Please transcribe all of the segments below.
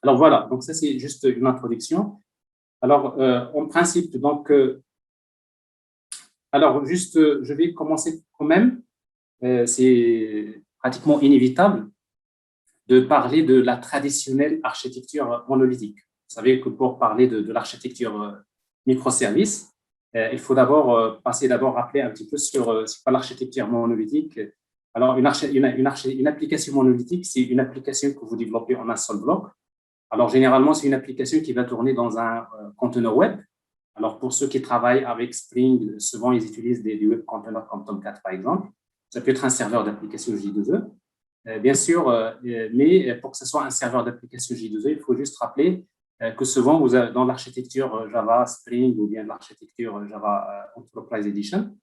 Alors voilà, donc ça c'est juste une introduction. Alors en principe, donc, alors juste, je vais commencer quand même. C'est pratiquement inévitable de parler de la traditionnelle architecture monolithique. Vous savez que pour parler de l'architecture microservice, il faut d'abord passer d'abord rappeler un petit peu sur c'est quoi l'architecture monolithique. Alors, une application monolithique, c'est une application que vous développez en un seul bloc. Alors, généralement, c'est une application qui va tourner dans un conteneur web. Alors, pour ceux qui travaillent avec Spring, souvent, ils utilisent des web containers comme Tomcat, par exemple. Ça peut être un serveur d'application J2E. Bien sûr, mais pour que ce soit un serveur d'application J2E, il faut juste rappeler que souvent, vous avez, dans l'architecture Java Spring ou bien l'architecture Java Enterprise Edition,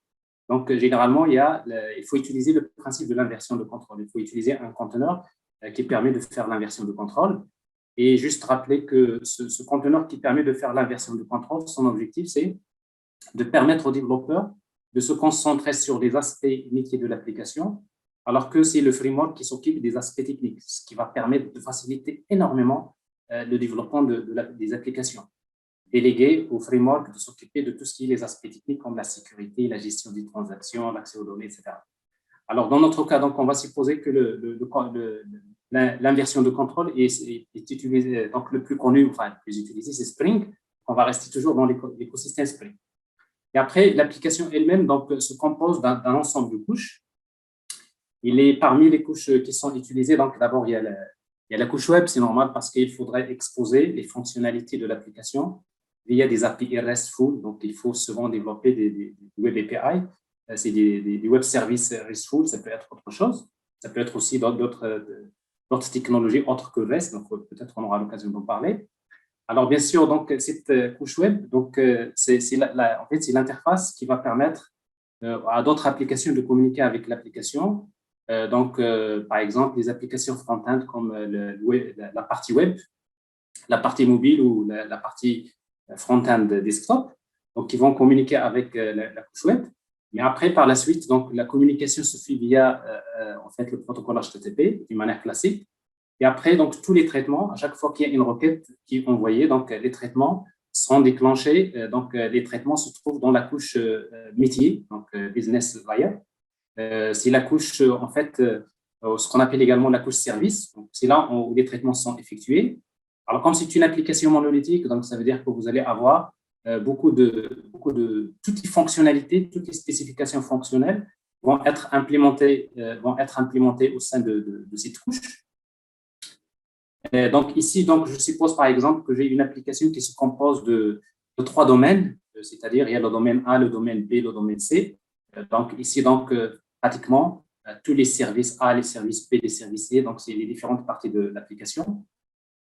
donc généralement, il faut utiliser le principe de l'inversion de contrôle. Il faut utiliser un conteneur qui permet de faire l'inversion de contrôle. Et juste rappeler que ce conteneur qui permet de faire l'inversion de contrôle, son objectif, c'est de permettre aux développeurs de se concentrer sur les aspects métiers de l'application, alors que c'est le framework qui s'occupe des aspects techniques, ce qui va permettre de faciliter énormément le développement des applications. Déléguer au framework de s'occuper de tout ce qui est les aspects techniques comme la sécurité, la gestion des transactions, l'accès aux données, etc. Alors, dans notre cas, donc, on va supposer que l'inversion de contrôle est utilisée, donc le plus connu, enfin le plus utilisé, c'est Spring. On va rester toujours dans l'écosystème Spring. Et après, l'application elle-même donc, se compose d'un ensemble de couches. Il est parmi les couches qui sont utilisées. Donc, d'abord, il y a la couche web, c'est normal parce qu'il faudrait exposer les fonctionnalités de l'application via des API RESTful. Donc, il faut souvent développer des web API. C'est des web services RESTful, ça peut être autre chose. Ça peut être aussi d'autres technologies autres que REST. Donc, peut-être on aura l'occasion d'en parler. Alors, bien sûr, donc, cette couche web, donc, c'est en fait, c'est l'interface qui va permettre à d'autres applications de communiquer avec l'application. Donc, par exemple, les applications front-end comme la partie web, la partie mobile ou la partie front-end desktop, donc ils vont communiquer avec la couche web. Mais après, par la suite, donc la communication se fait via en fait le protocole HTTP d'une manière classique. Et après, donc tous les traitements, à chaque fois qu'il y a une requête qui est envoyée, donc les traitements sont déclenchés. Donc les traitements se trouvent dans la couche métier, donc business layer. C'est la couche en fait ce qu'on appelle également la couche service. C'est là où les traitements sont effectués. Alors, comme c'est une application monolithique, donc ça veut dire que vous allez avoir toutes les fonctionnalités, toutes les spécifications fonctionnelles vont être implémentées au sein de cette couche. Donc ici, donc, je suppose par exemple que j'ai une application qui se compose de trois domaines, c'est-à-dire il y a le domaine A, le domaine B, le domaine C. Donc ici, donc, pratiquement tous les services A, les services B, les services C, donc c'est les différentes parties de l'application.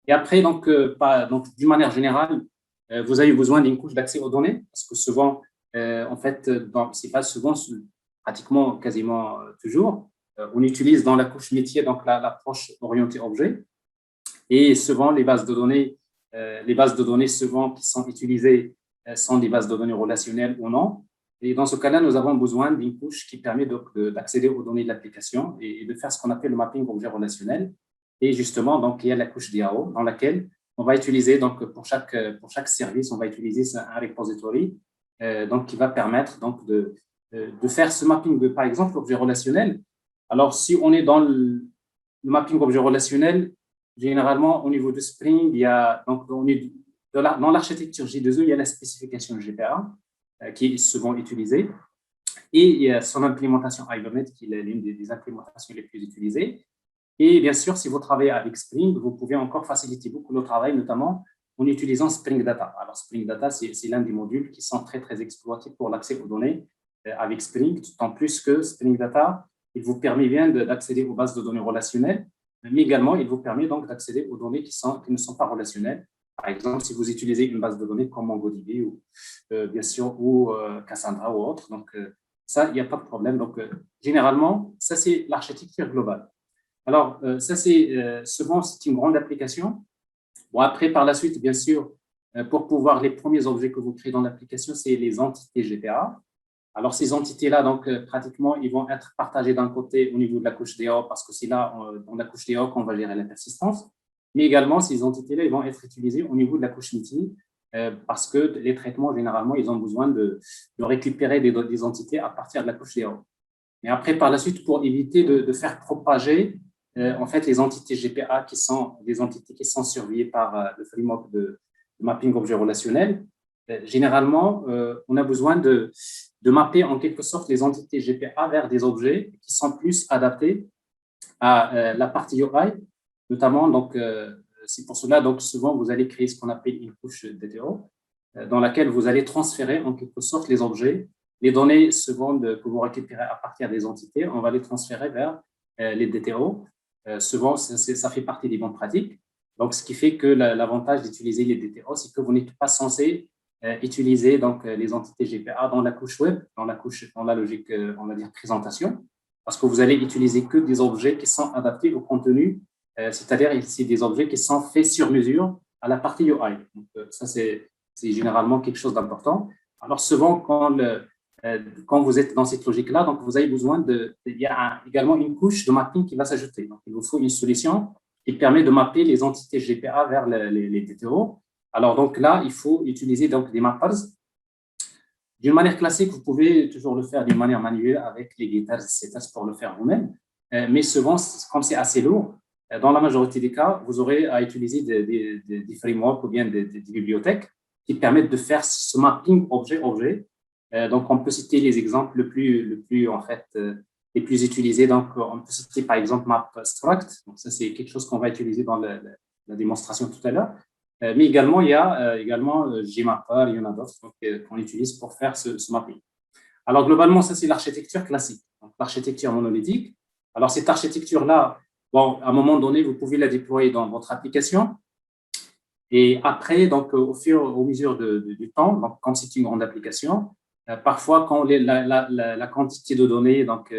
Et après, donc, d'une manière générale, vous avez besoin d'une couche d'accès aux données parce que souvent, en fait, c'est pas souvent, pratiquement, quasiment toujours, on utilise dans la couche métier donc l'approche orientée objet. Et souvent, les bases de données souvent qui sont utilisées sont des bases de données relationnelles ou non. Et dans ce cas-là, nous avons besoin d'une couche qui permet d'accéder aux données de l'application et de faire ce qu'on appelle le mapping objet relationnel. Et justement, donc, il y a la couche DAO dans laquelle on va utiliser, donc, pour chaque service, on va utiliser un repository donc, qui va permettre donc, de faire ce mapping, par exemple, objet relationnel. Alors, si on est dans le mapping objet relationnel, généralement, au niveau de Spring, il y a, donc, dans l'architecture J2E, il y a la spécification GPA qui est souvent utilisée et il y a son implémentation Hibernate qui est l'une des implémentations les plus utilisées. Et bien sûr, si vous travaillez avec Spring, vous pouvez encore faciliter beaucoup le travail, notamment en utilisant Spring Data. Alors, Spring Data, c'est l'un des modules qui sont très, très exploités pour l'accès aux données avec Spring, d'autant plus que Spring Data, il vous permet bien d'accéder aux bases de données relationnelles, mais également, il vous permet donc d'accéder aux données qui ne sont pas relationnelles. Par exemple, si vous utilisez une base de données comme MongoDB ou bien sûr ou Cassandra ou autre, donc ça, il n'y a pas de problème. Donc, généralement, ça, c'est l'architecture globale. Alors, ça, souvent, c'est une grande application. Bon, après, par la suite, bien sûr, pour pouvoir, les premiers objets que vous créez dans l'application, c'est les entités GPA. Alors, ces entités-là, donc, pratiquement, ils vont être partagées d'un côté au niveau de la couche DAO parce que c'est là, dans la couche DAO, qu'on va gérer la persistance. mais également ces entités-là vont être utilisées au niveau de la couche métier parce que les traitements, généralement, ils ont besoin de récupérer des entités à partir de la couche DAO. Mais après, par la suite, pour éviter de faire propager en fait les entités GPA qui sont des entités qui sont surveillées par le framework de mapping objet relationnel, généralement, on a besoin de mapper en quelque sorte les entités GPA vers des objets qui sont plus adaptés à la partie UI, notamment, donc, c'est pour cela, donc, souvent, vous allez créer ce qu'on appelle une couche DTO, dans laquelle vous allez transférer en quelque sorte les objets, les données secondes que vous récupérez à partir des entités, on va les transférer vers les DTO. Souvent, ça fait partie des bonnes pratiques. Donc, ce qui fait que l'avantage d'utiliser les DTO, c'est que vous n'êtes pas censé utiliser donc, les entités GPA dans la couche web, dans la logique, on va dire, présentation, parce que vous allez utiliser que des objets qui sont adaptés au contenu, c'est-à-dire c'est des objets qui sont faits sur mesure à la partie UI. Donc, ça, c'est généralement quelque chose d'important. Alors, souvent, quand vous êtes dans cette logique-là, donc vous avez besoin il y a également une couche de mapping qui va s'ajouter. Donc, il vous faut une solution qui permet de mapper les entités GPA vers les DTO. Alors, donc là, il faut utiliser donc, des mappers. D'une manière classique, vous pouvez toujours le faire d'une manière manuelle avec les guitares, etc. pour le faire vous-même. Mais souvent, comme c'est assez lourd, dans la majorité des cas, vous aurez à utiliser des frameworks ou bien des bibliothèques qui permettent de faire ce mapping objet-objet. Donc, on peut citer les exemples les plus utilisés. Donc, on peut citer par exemple MapStruct. Donc, ça, c'est quelque chose qu'on va utiliser dans la démonstration tout à l'heure. Mais également, il y a également Gmapper, il y en a d'autres qu'on utilise pour faire ce mapping. Alors, globalement, ça, c'est l'architecture classique, l'architecture monolithique. Alors, cette architecture-là, bon, à un moment donné, vous pouvez la déployer dans votre application. Et après, donc, au mesure du temps, donc, quand c'est une grande application, parfois, quand la quantité de données donc,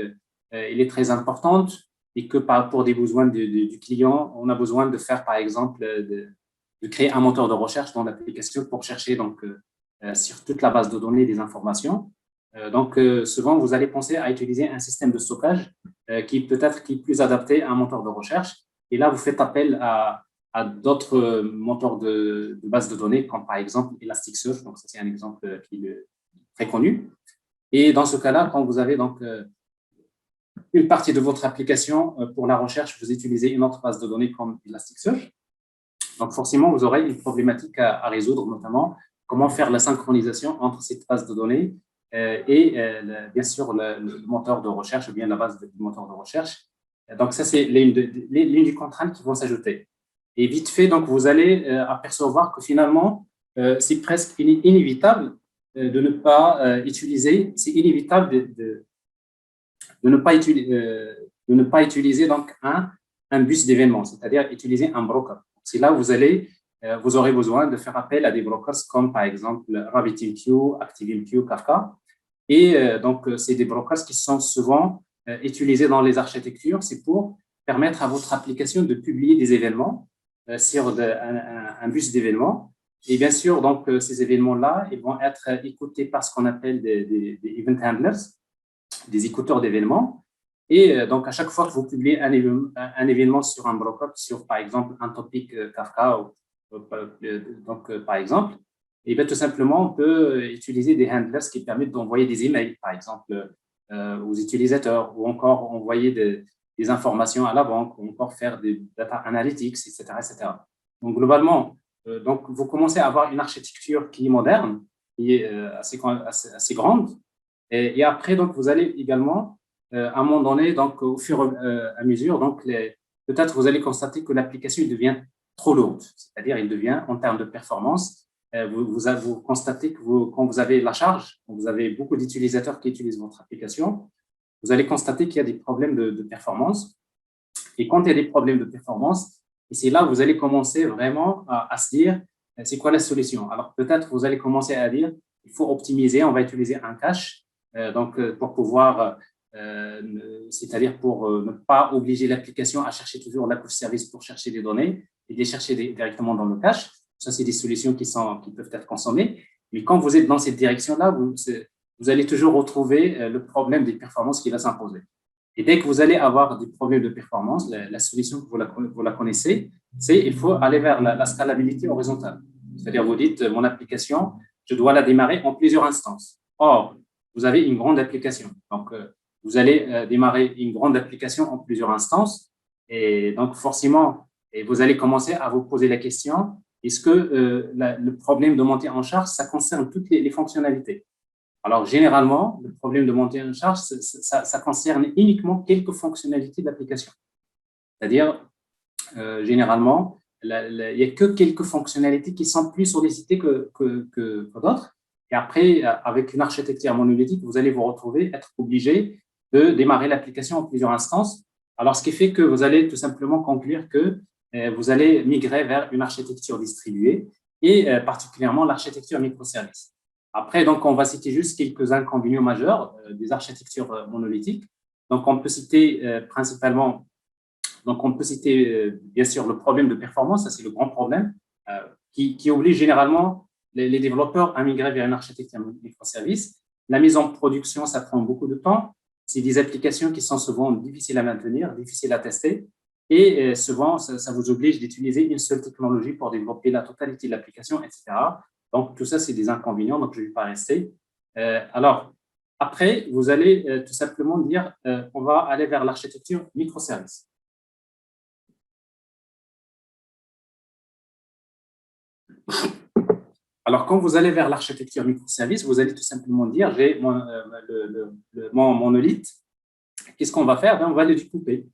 elle est très importante et que pour des besoins du client, on a besoin de faire, par exemple, de créer un moteur de recherche dans l'application pour chercher donc, sur toute la base de données des informations. Donc, souvent, vous allez penser à utiliser un système de stockage qui peut-être qui est plus adapté à un moteur de recherche. Et là, vous faites appel à d'autres moteurs de base de données, comme par exemple Elasticsearch. Donc, ça, c'est un exemple qui est très connu. Et dans ce cas-là, quand vous avez donc une partie de votre application pour la recherche, vous utilisez une autre base de données comme Elasticsearch. Donc, forcément, vous aurez une problématique à résoudre, notamment comment faire la synchronisation entre cette base de données et bien sûr le moteur de recherche ou bien la base du moteur de recherche. Donc, ça, c'est l'une des contraintes qui vont s'ajouter. Et vite fait, donc, vous allez apercevoir que finalement, c'est presque inévitable de ne pas utiliser, c'est inévitable de ne pas utiliser donc un bus d'événements, c'est-à-dire utiliser un broker. C'est là où vous aurez besoin de faire appel à des brokers comme par exemple RabbitMQ, ActiveMQ, Kafka. Et donc, c'est des brokers qui sont souvent utilisés dans les architectures. C'est pour permettre à votre application de publier des événements sur un bus d'événements. Et bien sûr, donc, ces événements-là, ils vont être écoutés par ce qu'on appelle des event handlers, des écouteurs d'événements. Et donc, à chaque fois que vous publiez un événement sur un broker, sur par exemple un topic Kafka, par exemple, et bien tout simplement, on peut utiliser des handlers qui permettent d'envoyer des emails, par exemple, aux utilisateurs, ou encore envoyer des informations à la banque, ou encore faire des data analytics, etc. etc. Donc, globalement, donc, vous commencez à avoir une architecture qui est moderne, qui est assez grande. Et après, donc, vous allez également, à un moment donné, donc, au fur et à mesure, donc, peut-être vous allez constater que l'application devient trop lourde, c'est-à-dire il devient, en termes de performance, vous constatez que quand vous avez la charge, quand vous avez beaucoup d'utilisateurs qui utilisent votre application, vous allez constater qu'il y a des problèmes de performance. Et quand il y a des problèmes de performance, et c'est là où vous allez commencer vraiment à se dire, c'est quoi la solution? Alors peut-être vous allez commencer à dire, il faut optimiser, on va utiliser un cache, donc pour pouvoir, c'est-à-dire pour ne pas obliger l'application à chercher toujours la couche service pour chercher des données et les chercher directement dans le cache. Ça, c'est des solutions qui peuvent être consommées. Mais quand vous êtes dans cette direction-là, vous allez toujours retrouver le problème des performances qui va s'imposer. Et dès que vous allez avoir des problèmes de performance, la solution, vous la connaissez, c'est il faut aller vers la scalabilité horizontale. C'est-à-dire, vous dites, mon application, je dois la démarrer en plusieurs instances. Or, vous avez une grande application. Donc, vous allez démarrer une grande application en plusieurs instances. Et donc, forcément, et vous allez commencer à vous poser la question, est-ce que le problème de montée en charge, ça concerne toutes les fonctionnalités? Alors, généralement, le problème de montée en charge, ça concerne uniquement quelques fonctionnalités de l'application. C'est-à-dire, généralement, il n'y a que quelques fonctionnalités qui sont plus sollicitées que d'autres. Et après, avec une architecture monolithique, vous allez vous retrouver, être obligé de démarrer l'application en plusieurs instances. Alors, ce qui fait que vous allez tout simplement conclure que vous allez migrer vers une architecture distribuée et particulièrement l'architecture microservice. Après, donc, on va citer juste quelques inconvénients majeurs des architectures monolithiques. Donc, on peut citer principalement, donc on peut citer bien sûr le problème de performance, ça c'est le grand problème, qui oblige généralement les développeurs à migrer vers une architecture microservice. La mise en production, ça prend beaucoup de temps. C'est des applications qui sont souvent difficiles à maintenir, difficiles à tester. Et souvent, ça vous oblige d'utiliser une seule technologie pour développer la totalité de l'application, etc. Donc, tout ça, c'est des inconvénients, donc je ne vais pas rester. Alors, après, vous allez tout simplement dire, on va aller vers l'architecture microservice. Alors, quand vous allez vers l'architecture microservice, vous allez tout simplement dire, j'ai mon monolithe, qu'est-ce qu'on va faire? On va le découper.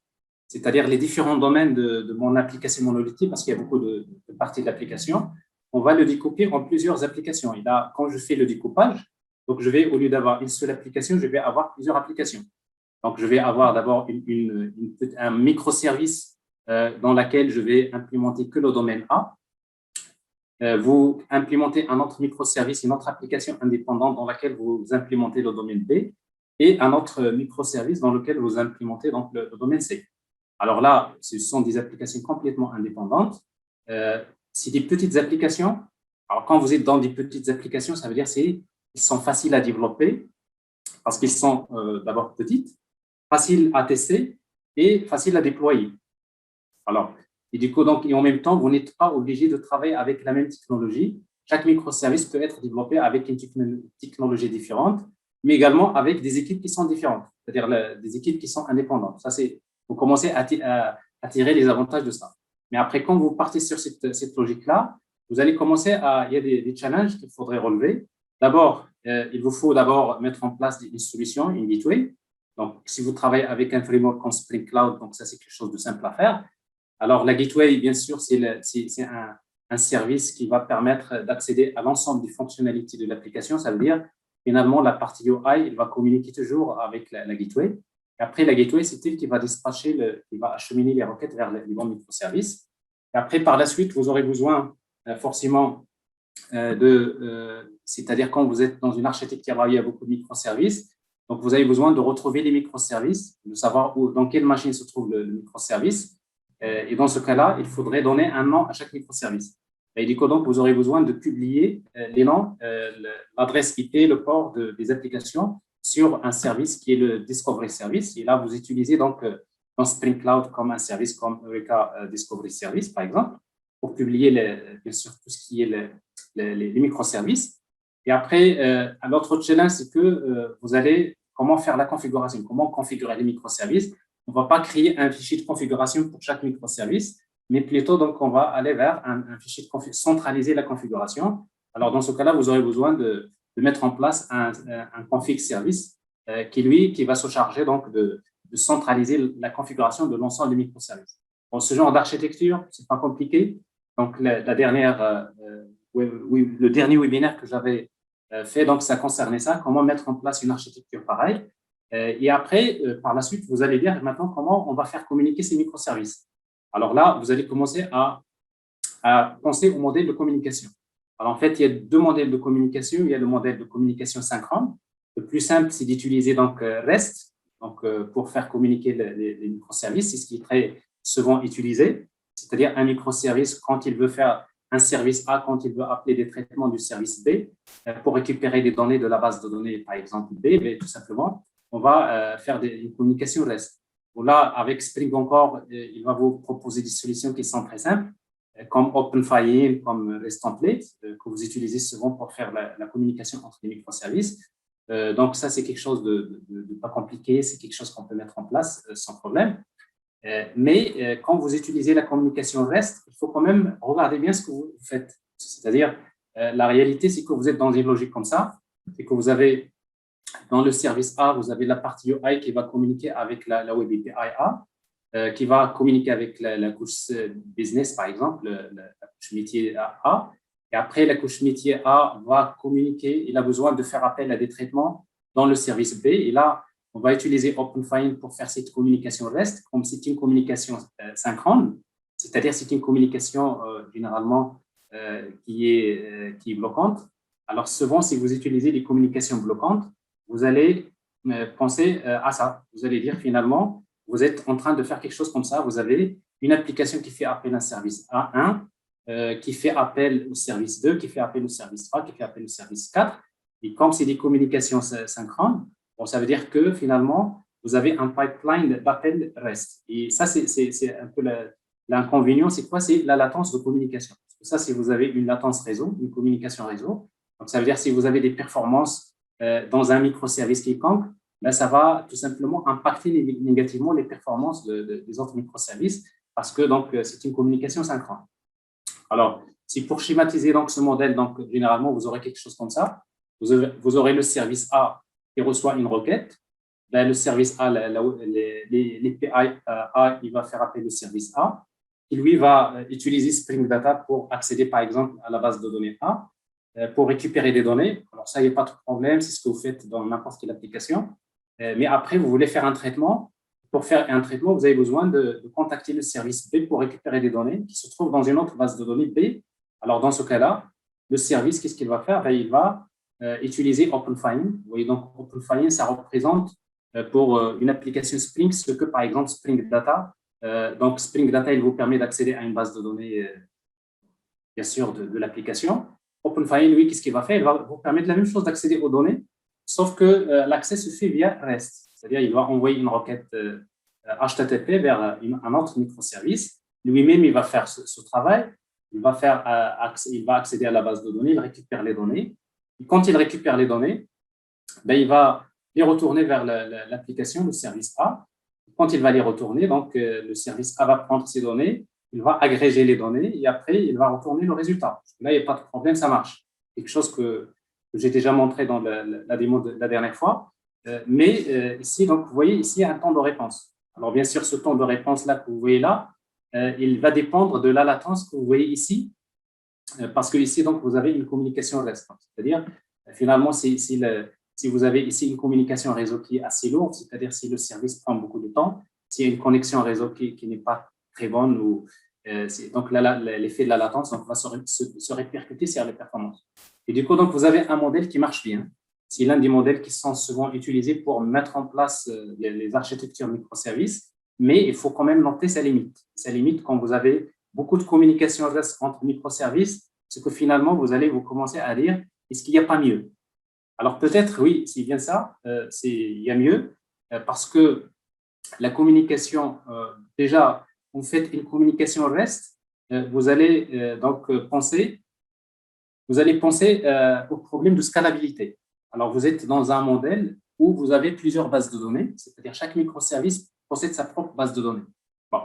C'est-à-dire les différents domaines de mon application monolithique, parce qu'il y a beaucoup de parties de l'application, on va le découper en plusieurs applications. Et là, quand je fais le découpage, donc je vais, au lieu d'avoir une seule application, je vais avoir plusieurs applications. Donc, je vais avoir d'abord un microservice dans lequel je vais implémenter que le domaine A. Vous implémentez un autre microservice, une autre application indépendante dans laquelle vous implémentez le domaine B et un autre microservice dans lequel vous implémentez donc le domaine C. Alors là, ce sont des applications complètement indépendantes. C'est des petites applications. Alors, quand vous êtes dans des petites applications, ça veut dire qu'ils sont faciles à développer parce qu'ils sont d'abord petites, faciles à tester et faciles à déployer. Alors, et du coup, donc, et en même temps, vous n'êtes pas obligé de travailler avec la même technologie. Chaque microservice peut être développé avec une technologie différente, mais également avec des équipes qui sont différentes, c'est-à-dire des équipes qui sont indépendantes. Ça, c'est, vous commencez à tirer les avantages de ça. Mais après, quand vous partez sur cette logique-là, vous allez commencer il y a des challenges qu'il faudrait relever. D'abord, il vous faut d'abord mettre en place une solution, une gateway. Donc, si vous travaillez avec un framework comme Spring Cloud, donc ça, c'est quelque chose de simple à faire. Alors, la gateway, bien sûr, c'est un service qui va permettre d'accéder à l'ensemble des fonctionnalités de l'application. Ça veut dire, finalement, la partie UI, elle va communiquer toujours avec la gateway. Et après, la gateway, c'est elle qui va dispatcher, qui va acheminer les requêtes vers les bons microservices. Et après, par la suite, vous aurez besoin forcément c'est-à-dire quand vous êtes dans une architecture où il y a beaucoup de microservices, donc vous avez besoin de retrouver les microservices, de savoir dans quelle machine se trouve le microservice. Et dans ce cas-là, il faudrait donner un nom à chaque microservice. Et du coup, donc, vous aurez besoin de publier les noms, l'adresse IP, le port des applications sur un service qui est le Discovery Service. Et là, vous utilisez donc dans Spring Cloud comme un service comme Eureka Discovery Service, par exemple, pour publier bien sûr tout ce qui est les microservices. Et après, un autre challenge, c'est que vous allez comment faire la configuration, comment configurer les microservices. On ne va pas créer un fichier de configuration pour chaque microservice, mais plutôt, donc, on va aller vers un fichier de centraliser la configuration. Alors, dans ce cas-là, vous aurez besoin de mettre en place un config service qui va se charger donc de centraliser la configuration de l'ensemble des microservices. Bon, ce genre d'architecture, c'est pas compliqué. Donc, le dernier webinaire que j'avais fait, donc, ça concernait ça, comment mettre en place une architecture pareille. Et après, par la suite, vous allez dire maintenant comment on va faire communiquer ces microservices. Alors là, vous allez commencer à penser au modèle de communication. Alors en fait, il y a deux modèles de communication. Il y a le modèle de communication synchrone. Le plus simple, c'est d'utiliser donc REST pour faire communiquer les microservices. C'est ce qui est très souvent utilisé. C'est-à-dire un microservice, quand il veut faire un service A, quand il veut appeler des traitements du service B, pour récupérer des données de la base de données, par exemple B, tout simplement, on va faire une communication REST. Là, avec Spring encore, il va vous proposer des solutions qui sont très simples, comme OpenFINE, comme REST Template, que vous utilisez souvent pour faire la communication entre les microservices. Donc, ça, c'est quelque chose de pas compliqué, c'est quelque chose qu'on peut mettre en place sans problème. Mais quand vous utilisez la communication REST, il faut quand même regarder bien ce que vous faites. C'est-à-dire, la réalité, c'est que vous êtes dans une logique comme ça, c'est que vous avez, dans le service A, vous avez la partie UI qui va communiquer avec la Web API A, qui va communiquer avec la couche business, par exemple, la couche métier A. Et après, la couche métier A va communiquer, il a besoin de faire appel à des traitements dans le service B. Et là, on va utiliser OpenFINE pour faire cette communication REST, comme c'est une communication synchrone, c'est-à-dire c'est une communication généralement qui est bloquante. Alors souvent, si vous utilisez des communications bloquantes, vous allez penser à ça. Vous allez dire finalement, vous êtes en train de faire quelque chose comme ça. Vous avez une application qui fait appel à un service A1, qui fait appel au service 2, qui fait appel au service 3, qui fait appel au service 4. Et comme c'est des communications synchrones, bon, ça veut dire que finalement, vous avez un pipeline d'appel REST. Et ça, c'est un peu l'inconvénient. C'est quoi? C'est la latence de communication. Parce que ça, si vous avez une latence réseau, une communication réseau, donc ça veut dire si vous avez des performances dans un microservice quelconque, là, ça va tout simplement impacter négativement les performances des autres microservices parce que donc c'est une communication synchrone. Alors, si pour schématiser donc ce modèle, donc généralement vous aurez quelque chose comme ça. Vous aurez le service A qui reçoit une requête. Ben, le service A, l'API A, il va faire appel au service A, qui lui va utiliser Spring Data pour accéder par exemple à la base de données A, pour récupérer des données. Alors ça, il n'y a pas de problème, c'est ce que vous faites dans n'importe quelle application. Mais après, vous voulez faire un traitement. Pour faire un traitement, vous avez besoin de contacter le service B pour récupérer des données qui se trouvent dans une autre base de données B. Alors, dans ce cas-là, le service, qu'est-ce qu'il va faire? Ben, il va utiliser OpenFINE. Vous voyez, donc OpenFINE, ça représente pour une application Spring ce que, par exemple, Spring Data. Donc, Spring Data, il vous permet d'accéder à une base de données, bien sûr, de l'application. OpenFINE, lui, qu'est-ce qu'il va faire? Il va vous permettre la même chose d'accéder aux données, sauf que l'accès se fait via REST. C'est-à-dire, il va envoyer une requête HTTP vers un autre microservice. Lui-même, il va faire ce travail. Il va accéder à la base de données, il récupère les données. Et quand il récupère les données, ben, il va les retourner vers l'application, le service A. Quand il va les retourner, donc le service A va prendre ces données, il va agréger les données et après, il va retourner le résultat. Là, il n'y a pas de problème, ça marche. Quelque chose que j'ai déjà montré dans la démo de la dernière fois. Mais ici, donc, vous voyez, ici, il y a un temps de réponse. Alors, bien sûr, ce temps de réponse-là que vous voyez là, il va dépendre de la latence que vous voyez ici, parce que ici, donc, vous avez une communication REST. C'est-à-dire, finalement, si vous avez ici une communication réseau qui est assez lourde, c'est-à-dire si le service prend beaucoup de temps, s'il y a une connexion réseau qui n'est pas très bonne, ou, donc l'effet de la latence donc, va se répercuter sur les performances. Et du coup, donc, vous avez un modèle qui marche bien. C'est l'un des modèles qui sont souvent utilisés pour mettre en place les architectures microservices, mais il faut quand même noter sa limite. Sa limite, quand vous avez beaucoup de communication REST entre microservices, c'est que finalement, vous allez vous commencer à dire, est-ce qu'il n'y a pas mieux? Alors peut-être, oui, c'est bien ça, il y a mieux, parce que la communication, déjà, vous faites une communication REST, vous allez donc penser au problème de scalabilité. Alors, vous êtes dans un modèle où vous avez plusieurs bases de données, c'est-à-dire chaque microservice possède sa propre base de données. Bon,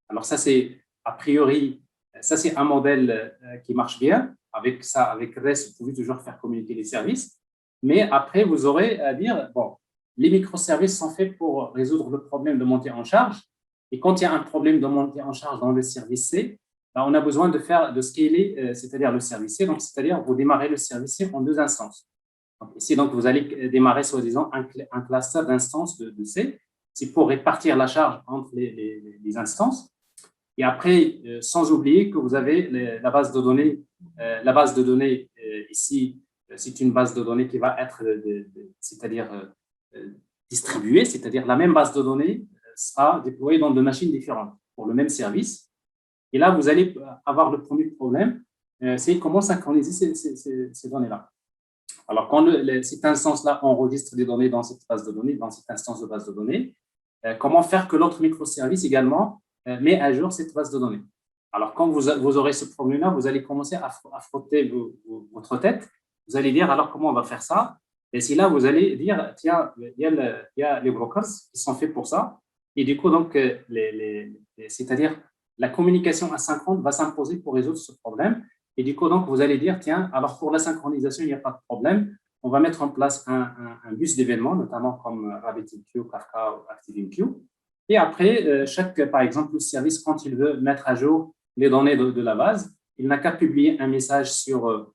alors ça, c'est a priori, ça c'est un modèle qui marche bien. Avec ça, avec REST, vous pouvez toujours faire communiquer les services. Mais après, vous aurez à dire, bon, les microservices sont faits pour résoudre le problème de montée en charge. Et quand il y a un problème de montée en charge dans le service C, ben, on a besoin de scaler, c'est-à-dire le service C. Donc, c'est-à-dire, vous démarrez le service C en 2 instances. Donc, ici, donc, vous allez démarrer, soi-disant, un cluster d'instances de C. C'est pour répartir la charge entre les instances. Et après, sans oublier que vous avez la base de données. La base de données, ici, c'est une base de données qui va être, c'est-à-dire distribuée, c'est-à-dire la même base de données sera déployée dans 2 machines différentes pour le même service. Et là, vous allez avoir le premier problème, c'est comment synchroniser ces données-là. Alors, quand cette instance-là enregistre des données dans cette base de données, dans cette instance de base de données, comment faire que l'autre microservice également met à jour cette base de données? Alors, quand vous aurez ce problème-là, vous allez commencer à frotter votre tête. Vous allez dire, alors, comment on va faire ça? Et c'est là, vous allez dire, tiens, il y a les brokers qui sont faits pour ça. Et du coup, donc, c'est-à-dire, la communication asynchrone va s'imposer pour résoudre ce problème. Et du coup, donc, vous allez dire, tiens, alors pour la synchronisation, il n'y a pas de problème. On va mettre en place un bus d'événements, notamment comme RabbitMQ, Kafka ou ActiveMQ. Et après, par exemple, le service, quand il veut mettre à jour les données de la base, il n'a qu'à publier un message sur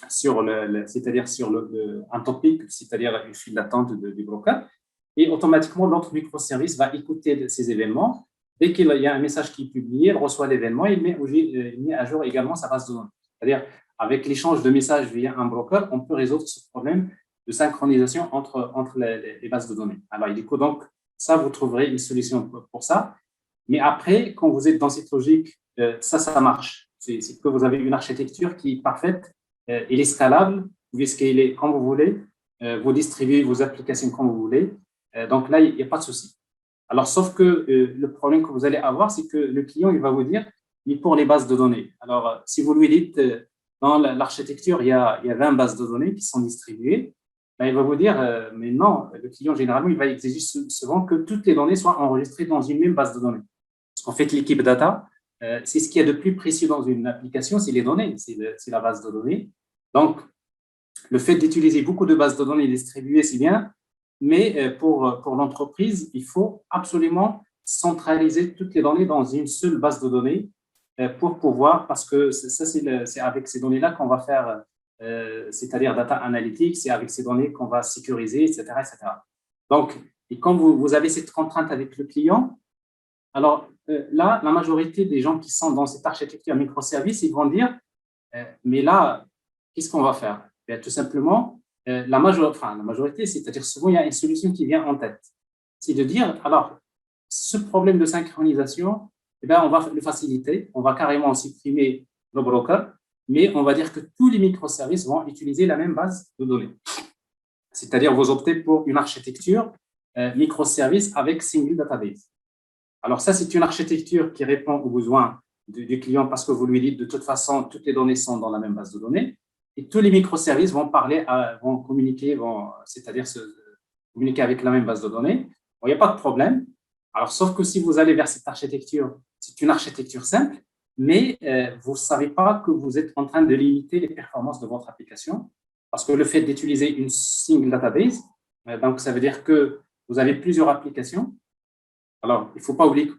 c'est-à-dire sur un topic, c'est-à-dire une file d'attente du broker. Et automatiquement, l'autre microservice va écouter ces événements. Dès qu'il y a un message qui est publié, il reçoit l'événement et il met à jour également sa base de données. C'est-à-dire, avec l'échange de messages via un broker, on peut résoudre ce problème de synchronisation entre les bases de données. Alors, du coup, donc, ça, vous trouverez une solution pour ça. Mais après, quand vous êtes dans cette logique, ça marche. C'est que vous avez une architecture qui est parfaite, elle est scalable, vous pouvez scaler comme vous voulez, vous distribuez vos applications comme vous voulez. Donc là, il n'y a pas de souci. Alors, sauf que le problème que vous allez avoir, c'est que le client, il va vous dire, mais pour les bases de données. Alors, si vous lui dites, dans l'architecture, il y a 20 bases de données qui sont distribuées, là, il va vous dire, mais non, le client, généralement, il va exiger souvent que toutes les données soient enregistrées dans une même base de données. Parce qu'en fait, l'équipe data, c'est ce qu'il y a de plus précieux dans une application, c'est les données, c'est la base de données. Donc, le fait d'utiliser beaucoup de bases de données distribuées, c'est bien, mais pour l'entreprise, il faut absolument centraliser toutes les données dans une seule base de données pour pouvoir, parce que ça, c'est avec ces données-là qu'on va faire, c'est-à-dire data analytics, c'est avec ces données qu'on va sécuriser, etc., etc. Donc, et quand vous avez cette contrainte avec le client, alors là, la majorité des gens qui sont dans cette architecture microservice, ils vont dire, mais là, qu'est-ce qu'on va faire? Bien, tout simplement, la majorité, c'est-à-dire souvent, il y a une solution qui vient en tête. C'est de dire, alors, ce problème de synchronisation, eh bien, on va le faciliter, on va carrément supprimer le broker, mais on va dire que tous les microservices vont utiliser la même base de données. C'est-à-dire, vous optez pour une architecture microservice avec single database. Alors ça, c'est une architecture qui répond aux besoins du client parce que vous lui dites de toute façon, toutes les données sont dans la même base de données et tous les microservices vont vont communiquer, c'est-à-dire communiquer avec la même base de données. Bon, il n'y a pas de problème. Alors, sauf que si vous allez vers cette architecture, c'est une architecture simple, mais vous ne savez pas que vous êtes en train de limiter les performances de votre application parce que le fait d'utiliser une single database, donc ça veut dire que vous avez plusieurs applications. Alors, il ne faut pas oublier que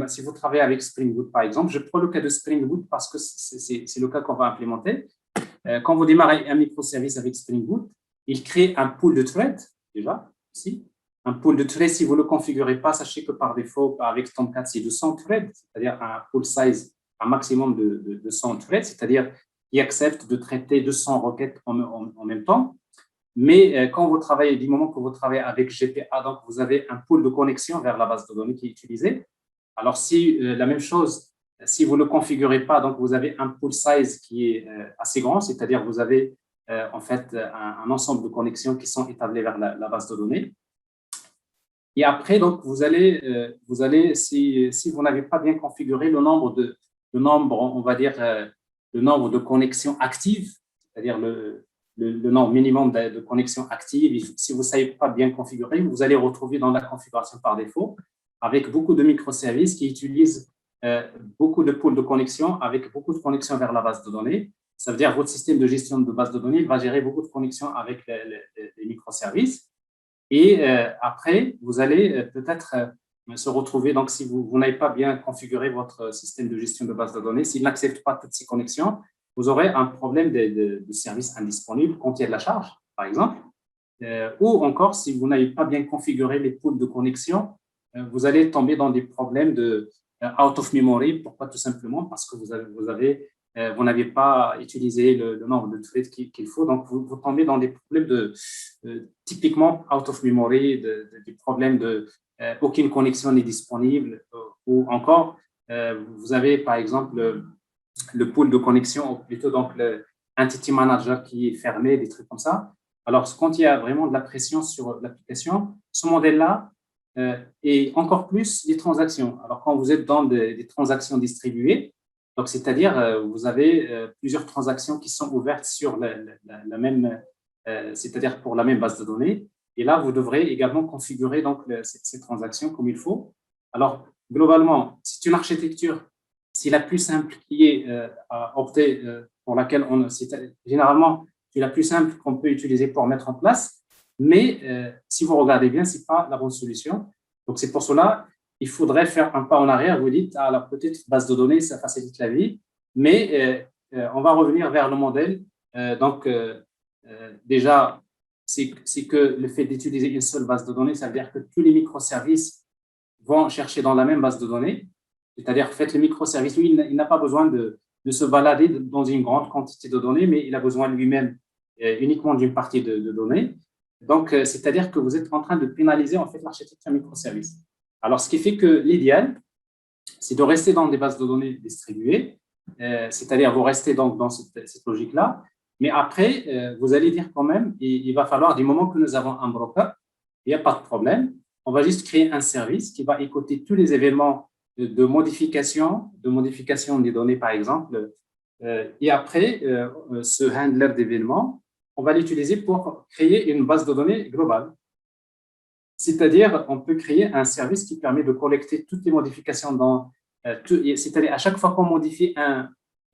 si vous travaillez avec Spring Boot, par exemple, je prends le cas de Spring Boot parce que c'est le cas qu'on va implémenter. Quand vous démarrez un microservice avec Spring Boot, il crée un pool de threads, déjà, ici. Un pool de threads, si vous ne le configurez pas, sachez que par défaut, avec Tomcat, c'est 200 threads, c'est-à-dire un pool size, un maximum de 100 threads, c'est-à-dire qui accepte de traiter 200 requêtes en même temps. Mais quand vous travaillez, du moment que vous travaillez avec GPA, donc vous avez un pool de connexion vers la base de données qui est utilisée. Alors, si la même chose, si vous ne le configurez pas, donc vous avez un pool size qui est assez grand, c'est-à-dire vous avez en fait un ensemble de connexions qui sont établies vers la base de données. Et après, donc, vous allez si vous n'avez pas bien configuré le nombre, on va dire, le nombre de connexions actives, c'est-à-dire le nombre minimum de connexions actives. Si vous ne savez pas bien configurer, vous allez retrouver dans la configuration par défaut avec beaucoup de microservices qui utilisent beaucoup de pools de connexions avec beaucoup de connexions vers la base de données. Ça veut dire que votre système de gestion de base de données va gérer beaucoup de connexions avec les microservices. Et après, vous allez peut-être se retrouver, donc si vous n'avez pas bien configuré votre système de gestion de base de données, s'il n'accepte pas toutes ces connexions, vous aurez un problème de service indisponible quand il y a de la charge, par exemple. Ou encore, si vous n'avez pas bien configuré les pools de connexion, vous allez tomber dans des problèmes de out of memory. Pourquoi? Tout simplement parce que vous n'avez pas utilisé le nombre de threads qu'il faut. Donc, vous tombez dans des problèmes typiquement out of memory, des problèmes de aucune connexion n'est disponible. Ou encore, vous avez par exemple le pool de connexion, ou plutôt donc entity manager qui est fermé, des trucs comme ça. Alors, quand il y a vraiment de la pression sur l'application, ce modèle-là, et encore plus les transactions. Alors, quand vous êtes dans des transactions distribuées, donc c'est-à-dire vous avez plusieurs transactions qui sont ouvertes sur la même, c'est-à-dire pour la même base de données. Et là, vous devrez également configurer donc ces transactions comme il faut. Alors, globalement, c'est une architecture, c'est la plus simple qui est à opter, pour laquelle généralement, c'est la plus simple qu'on peut utiliser pour mettre en place. Mais si vous regardez bien, ce n'est pas la bonne solution. Donc, c'est pour cela il faudrait faire un pas en arrière. Vous dites, la petite base de données, ça facilite la vie, mais on va revenir vers le modèle. Déjà, c'est que le fait d'utiliser une seule base de données, ça veut dire que tous les microservices vont chercher dans la même base de données. C'est-à-dire, faites le microservice, lui, il n'a pas besoin de se balader dans une grande quantité de données, mais il a besoin lui-même uniquement d'une partie de données. Donc, c'est-à-dire que vous êtes en train de pénaliser en fait l'architecture microservice. Alors, ce qui fait que l'idéal, c'est de rester dans des bases de données distribuées, c'est-à-dire vous restez donc dans cette logique-là, mais après, vous allez dire quand même, il va falloir, du moment que nous avons un broker, il n'y a pas de problème, on va juste créer un service qui va écouter tous les événements de modification des données, par exemple, et après, ce handler d'événements, on va l'utiliser pour créer une base de données globale. C'est-à-dire, on peut créer un service qui permet de collecter toutes les modifications c'est-à-dire à chaque fois qu'on modifie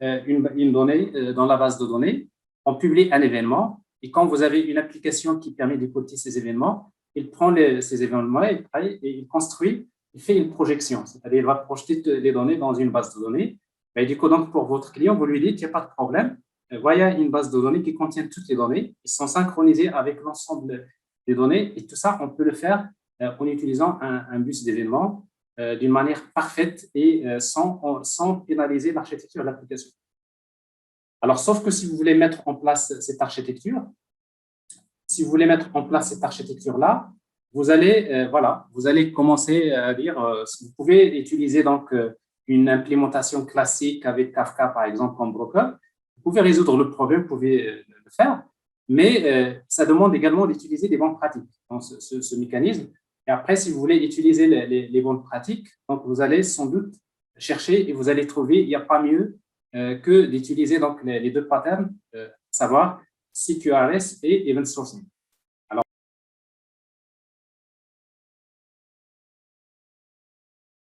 une donnée dans la base de données, on publie un événement et quand vous avez une application qui permet d'écouter ces événements, il prend ces événements et il construit, il fait une projection, c'est-à-dire il va projeter les données dans une base de données. Et du coup, donc, pour votre client, vous lui dites, il n'y a pas de problème, voilà une base de données qui contient toutes les données, ils sont synchronisés avec l'ensemble des données et tout ça, on peut le faire en utilisant un bus d'événements d'une manière parfaite et sans pénaliser l'architecture de l'application. Alors, sauf que si vous voulez mettre en place cette architecture, là vous allez commencer à dire, vous pouvez utiliser donc une implémentation classique avec Kafka, par exemple, comme broker. Vous pouvez résoudre le problème, vous pouvez le faire, mais ça demande également d'utiliser des bonnes pratiques dans ce mécanisme. Et après, si vous voulez utiliser les bonnes pratiques, donc vous allez sans doute chercher et vous allez trouver, il n'y a pas mieux que d'utiliser donc les deux patterns, savoir CQRS et Event Sourcing.